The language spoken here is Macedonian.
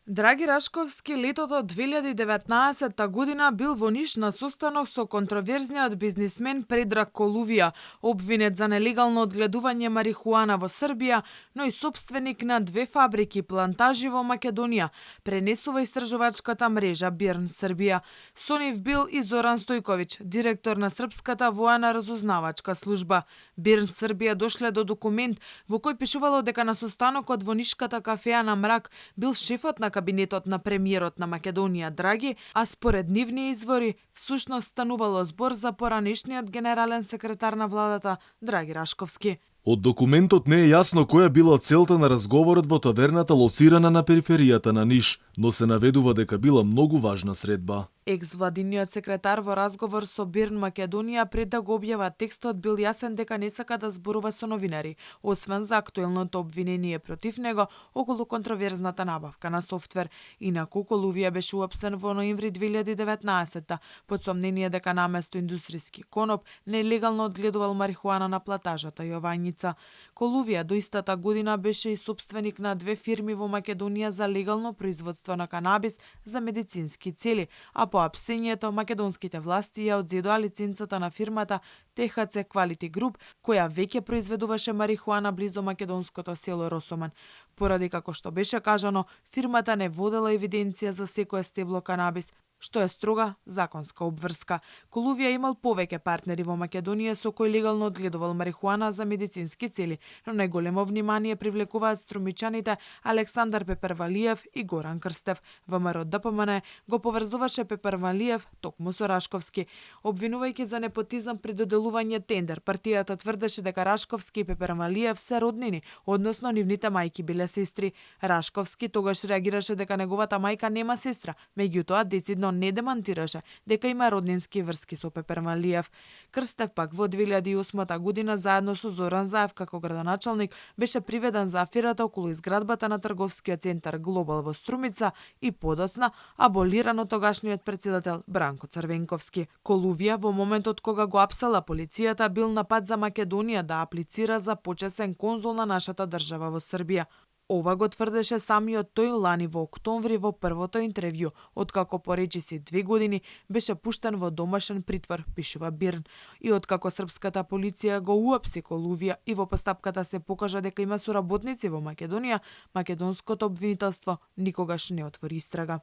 Драги Рашковски летото 2019 година бил во Ниш на состанок со контроверзниот бизнисмен Предраг Колувија, обвинет за нелегално одгледување марихуана во Србија, но и собственик на 2 фабрики плантажи во Македонија, пренесува истражувачката мрежа Бирн Србија. Со нив бил и Зоран Стојковиќ, директор на Српската воена разузнавачка служба. Бирн Србија дошле до документ во кој пишувало дека на состанокот во Нишката кафеа на Мрак бил шефот на кабинетот на премиерот на Македонија Драги, а според нивни извори, всушност станувало збор за поранешниот генерален секретар на владата Драги Рашковски. Од документот не е јасно која била целта на разговорот во таверната лоцирана на периферијата на Ниш, но се наведува дека била многу важна средба. Екс-владиниот секретар во разговор со Бирн Македонија пред да го објава текстот бил јасен дека не сака да зборува со новинари, освен за актуелното обвинение против него околу контроверзната набавка на софтвер. Инаку Колувија беше уапсен во ноември 2019 под сомнение дека наместо индустријски коноп нелегално одгледувал марихуана на платажата Јовањица. Колувија до истата година беше и собственик на 2 фирми во Македонија за легално производство на канабис за медицински цели, а по апсењето македонските власти ја одзедоа лиценцата на фирмата THC Quality Group, која веќе произведуваше марихуана близу македонското село Росоман. Поради како што беше кажано, фирмата не водела евиденција за секое стебло канабис, што е строга законска обврска. Колувија имал повеќе партнери во Македонија со кои легално одгледувал марихуана за медицински цели, но најголемо внимание привлекуваат струмичаните Александар Пепервалиев и Горан Крстев. ВМРО ДПМН го поврзуваше Пепервалиев токму со Рашковски. Обвинувајќи за непотизам при доделување тендер, партијата тврдеше дека Рашковски и Пепервалиев се роднини, односно нивните мајки биле сестри. Рашковски тогаш реагираше дека неговата мајка нема сестра, меѓутоа децидно не демантираше дека има роднински врски со Пепервалиев. Крстев пак во 2008 година заедно со Зоран Заев како градоначалник беше приведен за аферата околу изградбата на трговскиот центар Глобал во Струмица и подоцна аболиран од тогашниот председател Бранко Црвенковски. Колувија во моментот кога го апсала полицијата бил на пат за Македонија да аплицира за почесен конзул на нашата држава во Србија. Ова го тврдеше самиот тој лани во октомври во првото интервју, откако по речиси 2 години беше пуштен во домашен притвор, пишува Бирн. И откако српската полиција го уапси Колувија и во постапката се покажа дека има соработници во Македонија, македонското обвинителство никогаш не отвори истрага.